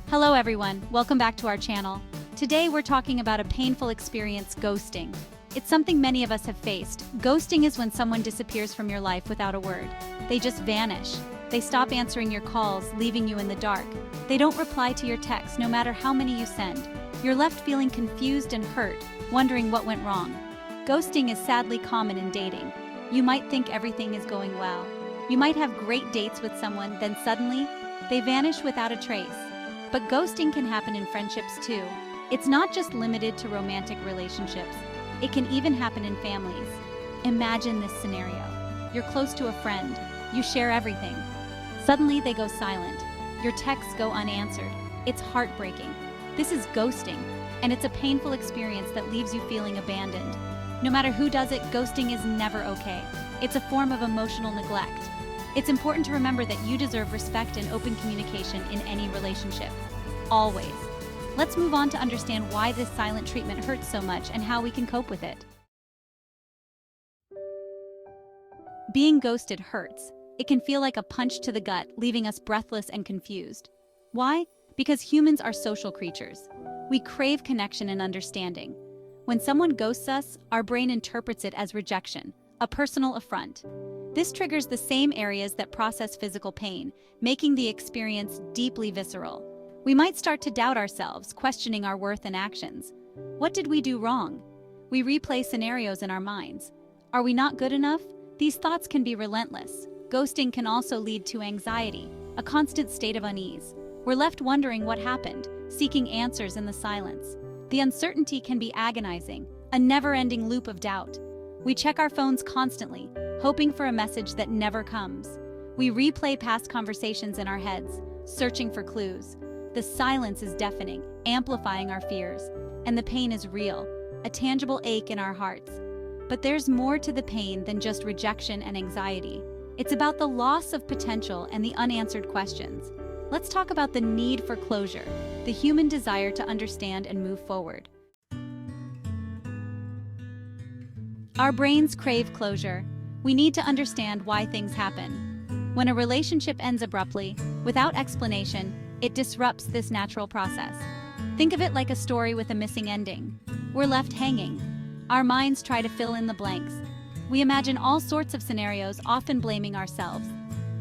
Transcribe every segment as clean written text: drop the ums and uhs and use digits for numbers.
Hello everyone, welcome back to our channel. Today we're talking about a painful experience, ghosting. It's something many of us have faced. Ghosting is when someone disappears from your life without a word. They just vanish. They stop answering your calls, leaving you in the dark. They don't reply to your texts, no matter how many you send. You're left feeling confused and hurt, wondering what went wrong. Ghosting is sadly common in dating. You might think everything is going well. You might have great dates with someone, then suddenly, they vanish without a trace. But ghosting can happen in friendships too. It's not just limited to romantic relationships. It can even happen in families. Imagine this scenario. You're close to a friend. You share everything. Suddenly they go silent. Your texts go unanswered. It's heartbreaking. This is ghosting, and it's a painful experience that leaves you feeling abandoned. No matter who does it, ghosting is never okay. It's a form of emotional neglect. It's important to remember that you deserve respect and open communication in any relationship. Always. Let's move on to understand why this silent treatment hurts so much and how we can cope with it. Being ghosted hurts. It can feel like a punch to the gut, leaving us breathless and confused. Why? Because humans are social creatures. We crave connection and understanding. When someone ghosts us, our brain interprets it as rejection, a personal affront. This triggers the same areas that process physical pain, making the experience deeply visceral. We might start to doubt ourselves, questioning our worth and actions. What did we do wrong? We replay scenarios in our minds. Are we not good enough? These thoughts can be relentless. Ghosting can also lead to anxiety, a constant state of unease. We're left wondering what happened, seeking answers in the silence. The uncertainty can be agonizing, a never-ending loop of doubt. We check our phones constantly, hoping for a message that never comes. We replay past conversations in our heads, searching for clues. The silence is deafening, amplifying our fears. And the pain is real, a tangible ache in our hearts. But there's more to the pain than just rejection and anxiety. It's about the loss of potential and the unanswered questions. Let's talk about the need for closure, the human desire to understand and move forward. Our brains crave closure. We need to understand why things happen. When a relationship ends abruptly, without explanation, it disrupts this natural process. Think of it like a story with a missing ending. We're left hanging. Our minds try to fill in the blanks. We imagine all sorts of scenarios, often blaming ourselves.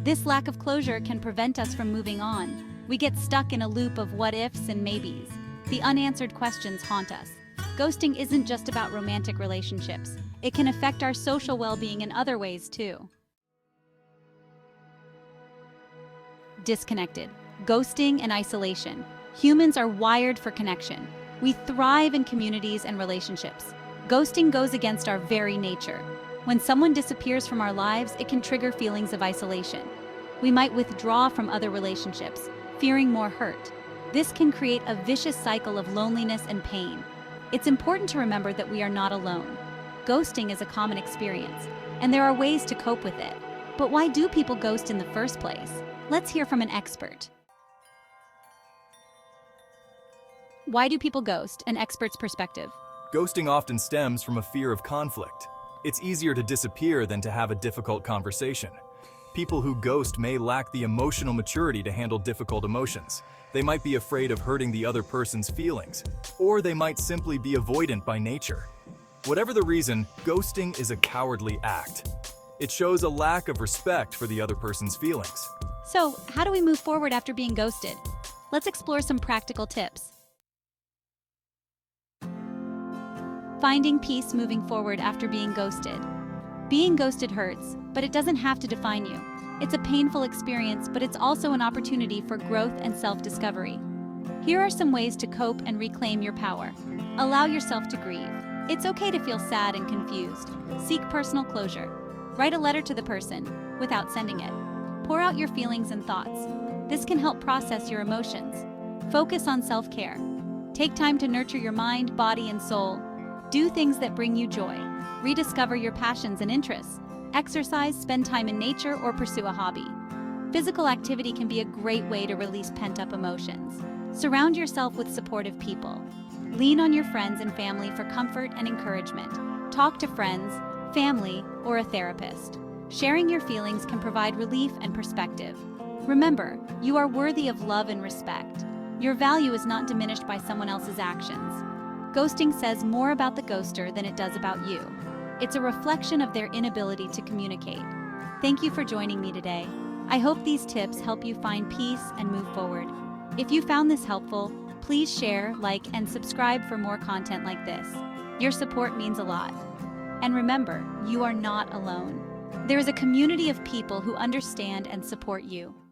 This lack of closure can prevent us from moving on. We get stuck in a loop of what-ifs and maybes. The unanswered questions haunt us. Ghosting isn't just about romantic relationships. It can affect our social well-being in other ways too. Disconnected. Ghosting and isolation. Humans are wired for connection. We thrive in communities and relationships. Ghosting goes against our very nature. When someone disappears from our lives, it can trigger feelings of isolation. We might withdraw from other relationships, fearing more hurt. This can create a vicious cycle of loneliness and pain. It's important to remember that we are not alone. Ghosting is a common experience, and there are ways to cope with it. But why do people ghost in the first place? Let's hear from an expert. Why do people ghost? An expert's perspective. Ghosting often stems from a fear of conflict. It's easier to disappear than to have a difficult conversation. People who ghost may lack the emotional maturity to handle difficult emotions. They might be afraid of hurting the other person's feelings, or they might simply be avoidant by nature. Whatever the reason, ghosting is a cowardly act. It shows a lack of respect for the other person's feelings. So, how do we move forward after being ghosted? Let's explore some practical tips. Finding peace moving forward after being ghosted. Being ghosted hurts, but it doesn't have to define you. It's a painful experience, but it's also an opportunity for growth and self-discovery. Here are some ways to cope and reclaim your power. Allow yourself to grieve. It's okay to feel sad and confused. Seek personal closure. Write a letter to the person, without sending it. Pour out your feelings and thoughts. This can help process your emotions. Focus on self-care. Take time to nurture your mind, body, and soul. Do things that bring you joy. Rediscover your passions and interests. Exercise, spend time in nature, or pursue a hobby. Physical activity can be a great way to release pent-up emotions. Surround yourself with supportive people. Lean on your friends and family for comfort and encouragement. Talk to friends, family, or a therapist. Sharing your feelings can provide relief and perspective. Remember, you are worthy of love and respect. Your value is not diminished by someone else's actions. Ghosting says more about the ghoster than it does about you. It's a reflection of their inability to communicate. Thank you for joining me today. I hope these tips help you find peace and move forward. If you found this helpful, please share, like, and subscribe for more content like this. Your support means a lot. And remember, you are not alone. There is a community of people who understand and support you.